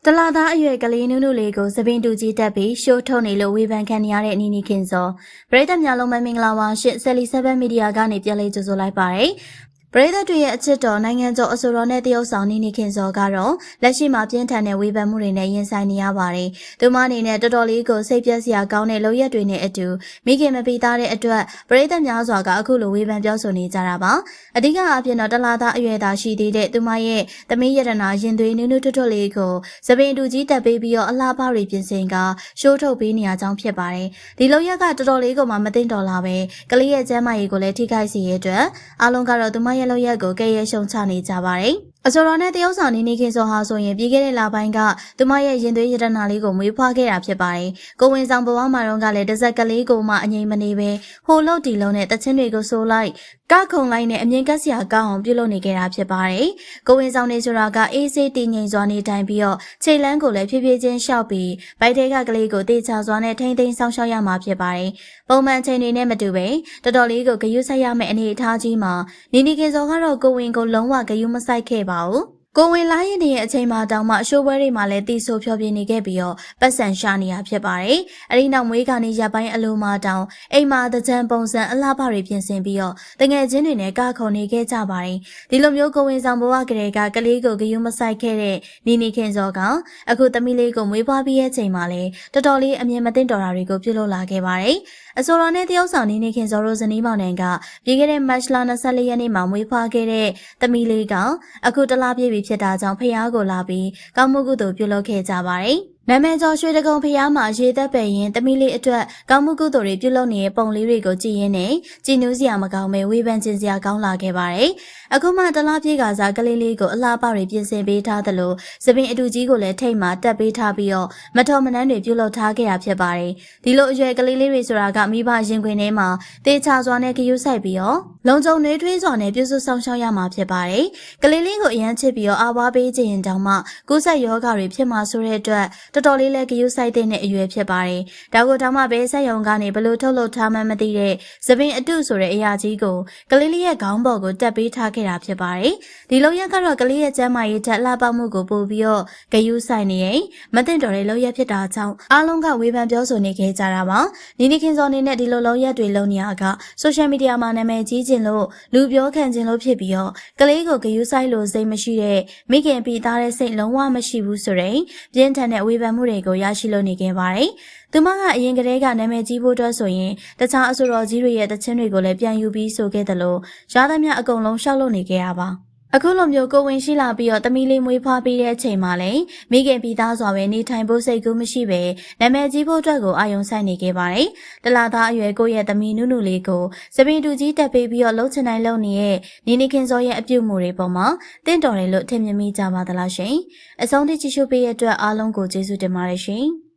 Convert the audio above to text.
တလာသားအရွယ်ကလေးနုနုလေးကိုသပင်တူကြီးတက်ပြီးရှိုးထုတ်နေလို့ဝေဖန်ခံနေရတဲ့နီနီခင်စောပရိသတ်များလုံးမင်္ဂလာပါရှင့်ဆယ်လီ7မီဒီယာကနေပြန်လည်ကြိုဆိုလိုက်ပါတယ်ပရိသတ်တွေရဲ့အချစ်တော်နိုင်ငံကျော်အဆိုတော်နဲ့တရုတ်ဆောင်နီနီခင်စောကတော့လက်ရှိမှာပြင်းထန်တဲ့ဝေဖန်မှုတွေနဲ့ရင်ဆိုင်နေရပါတယ်။သူမအနေနဲ့တော်တော်လေးကိုစိတ်ပြည့်စရာကောင်းတဲ့လုပ်ရက်တွေနဲ့အတူမိခင်မပီးသားတဲ့အတွက်ပရိသတ်များစွာကအခုလိုဝေဖန်ပြောဆိုနေကြတာပါ။အဓိကအဖြစ်တော့တလာသားအရွယ်သားရှိသေးတဲ့သူမရဲ့သမီးရတနာရင်သွေးနုနုထွတ်ထွတ်လေးကိုသပင်တူကြီးတက်ပေးပြီးတော့အလားပါတွေပြင်ဆင်ကရှိုးထုတ်ပေးနေရကြောင်းဖြစ်ပါတယ်။ဒီလုပ်ရက်ကတော်တော်လေးကိုမှမသိတော်လာပဲကလေးရဲ့ကျန်းမာရေးကိုလည်းထိခိုက်စေရတဲ့အားလုံးကတော့သူမရဲ့လုပ်ရက်ကိုကဲရဲရှုံချနေကြပါတယ်။အစောတော်နဲ့တရုတ်ဆောင်နီနီခင်စောဟာဆိုရင်ပြီးခဲ့တဲ့လပိုင်းကသူမရဲ့ရင်သွေးရတနာလေးကိုမွေးဖွားခဲ့တာဖြစ်ပါတယ်။ကိုဝင်ဆောင်ဘဝမှာတော့ကလည်းတစ်စက်ကလေးကိုမှအငြိမ်မနေပဲဟိုလုတ်တီလုံးနဲ့တချင်းတွေကိုဆိုလိုက်ကခုံလိုက်နဲ့အမြင်ကက်စရာကောင်းအောင်ပြုလုပ်နေခဲ့တာဖြစ်ပါတယ်။ကိုဝင်ဆောင်နေဆိုတာကအေးစေးတည်ငြိမ်စွာနေထိုင်ပြီးတော့ခြေလန်းကိုလည်းဖြည်းဖြည်းချင်းရှောက်ပြီးဗိုက်ထဲကကလေးကိုတေချာစွာနဲ့ထိမ့်သိမ်းဆောင်ရှောက်ရမှာဖြစ်ပါတယ်။ပုံမှန်ချိန်တွေနဲ့မတူပဲတော်တော်လေးကိုဂယုစိုက်ရမယ့်အနေအထားကြီးမှာနီနီခင်စောကတော့ကိုဝင်ကိုလုံးဝဂယုမစိုက်ခဲ့ပါဘူး။ကိုဝင်လာရင်တဲ့အချိန်မှာတောင်မှရှိုးပွဲတွေမှာလည်းတီဆိုဖြောပြနေခဲ့ပြီးတော့ပတ်စံရှာနေရဖြစ်ပါတယ်။အဲဒီနောက်မွေးကနေရပိုင်းအလိုမှာတောင်အိမ်မှာတကြံပုံစံအလားပါတွေပြင်ဆင်ပြီးတော့တငယ်ချင်းတွေနဲ့ကခုံနေခဲ့ကြပါတယ်။ဒီလိုမျိုးကိုဝင်ဆောင်ဘဝကလေးကကလေးကိုဂယုမဆိုင်ခဲ့တဲ့နီနီခင်စောကအခုသမီးလေးကိုမွေးဖွားပြီးရဲ့ချိန်မှာလည်းတော်တော်လေးအမြင်မသိတော်တာတွေကိုပြုလုပ်လာခဲ့ပါတယ်။အစောတော်နဲ့တရုတ်ဆောင်နီနီခင်စောတို့ဇနီးမောင်နှံကပြီးခဲ့တဲ့မတ်လ24ရက်နေ့မှာမွေးဖွားခဲ့တဲ့သမီးလေးကအခုတလားပြည့်ဖြစ်တာကြောင့်ဖះကိုလာပြီးကောင်းမှုကုသိုလ်ပြုလုပ်ခဲ့ကြပါတယ်။နာမည်ကျော်ရွှေတကုံဖះမှာရေသက်ပယ်ရင်သမီးလေးအတွက်ကောင်းမှုကုသိုလ်တွေပြုလုပ်နေတဲ့ပုံလေးတွေကိုကြည့်ရင်းနဲ့ကြည်နူးစရာမကောင်းပဲဝေဖန်ခြင်းစရာကောင်းလာခဲ့ပါတယ်။အခုမှတလားပြည့်ကစားကလေးလေးကိုအလားပါတွေပြင်ဆင်ပေးထားသလိုသပင်အတူကြီးကိုလည်းထိတ်မှတက်ပေးထားပြီးတော့မတော်မနှမ်းတွေပြုလုပ်ထားခဲ့တာဖြစ်ပါတယ်။ဒီလိုအရွယ်ကလေးလေးတွေဆိုတာကမိဘရင်ခွင်ထဲမှာတေချာစွာနဲ့ဂယုစိုက်ပြီးတော့လုံခြုံနှွေးထွေးစွာနဲ့ပြုစုဆောင်ရှောက်ရမှာဖြစ်ပါတယ်။ကလေးလေးကိုအရန်ချစ်ပြီးတော့အားပွားပေးခြင်းရင်တောင်မှကူးစက်ရောဂါတွေဖြစ်မှာဆိုတဲ့အတွက်တော်တော်လေးလည်းဂယုစိုက်တဲ့အရွယ်ဖြစ်ပါတယ်။ဒါကိုတောင်မှဘဲဆက်ယုံကနေဘလို့ထုတ်လုပ်ထားမှမသိတဲ့သပင်အတုဆိုတဲ့အရာကြီးကိုကလေးလေးရဲ့ခေါင်းပေါ်ကိုတက်ပေးထားခဲ့တာဖြစ်ပါတယ်။ဒီလောက်ရက်ကတော့ကလေးရဲ့ကျန်းမာရေးထက်လှပမှုကိုပို့ပြီးတော့ဂယုစိုက်နေရင်မသိတော်တဲ့လောက်ရက်ဖြစ်တာကြောင့်အားလုံးကဝေဖန်ပြောဆိုနေခဲ့ကြတာပါ။နီနီခင်စောနေနဲ့ဒီလိုလောက်ရက်တွေလုံနေရကဆိုရှယ်မီဒီယာမှာနာမည်ကြီးခြင်းလို့လူပြောခံခြင်းလို့ဖြစ်ပြီးတော့ကလေးကိုဂယုစိုက်လို့စိတ်မရှိတဲ့မိခင်ပီသားတဲ့စိတ်လုံးဝမရှိဘူးဆိုရင်ပြင်းထန်တဲ့ဝေဖန်မှုတွေကိုရရှိလို့နေခဲ့ပါတယ်။သူမကအရင်ကတည်းကနာမည်ကြီးဖို့အတွက်ဆိုရင်တခြားအဆိုတော်ကြီးတွေရဲ့တခြင်းတွေကိုလည်းပြန်ယူပြီးဆိုခဲ့တယ်လို့ရသမျှအကုန်လုံးရှောက်လို့နေခဲ့ရပါအခုလိုမျိုးကိုဝင်ရှိလာပြီးတော့သမီးလေးမွေးဖွားပြီးတဲ့အချိန်မှာလည်းမိခင်ပြီးသားစွာပဲနေထိုင်ဖို့စိတ်ကူးမရှိပဲနာမည်ကြီးဖို့အတွက်ကိုအာယုံဆိုင်နေခဲ့ပါတယ်။တလာသားအရွယ်ကိုရဲ့သမီးနုနုလေးကိုစပင်တူကြီးတက်ပေးပြီးတော့လှုပ်ချင်တိုင်းလှုပ်နေတဲ့နီနီခင်စောရဲ့အပြုတ်မှုတွေပေါ်မှာတင့်တော်တယ်လို့ထင်မြင်မိကြပါသလားရှင်။အဆုံးထိကြည့်ရှုပေးရတဲ့အတွက်အားလုံးကိုကျေးဇူးတင်ပါတယ်ရှင်။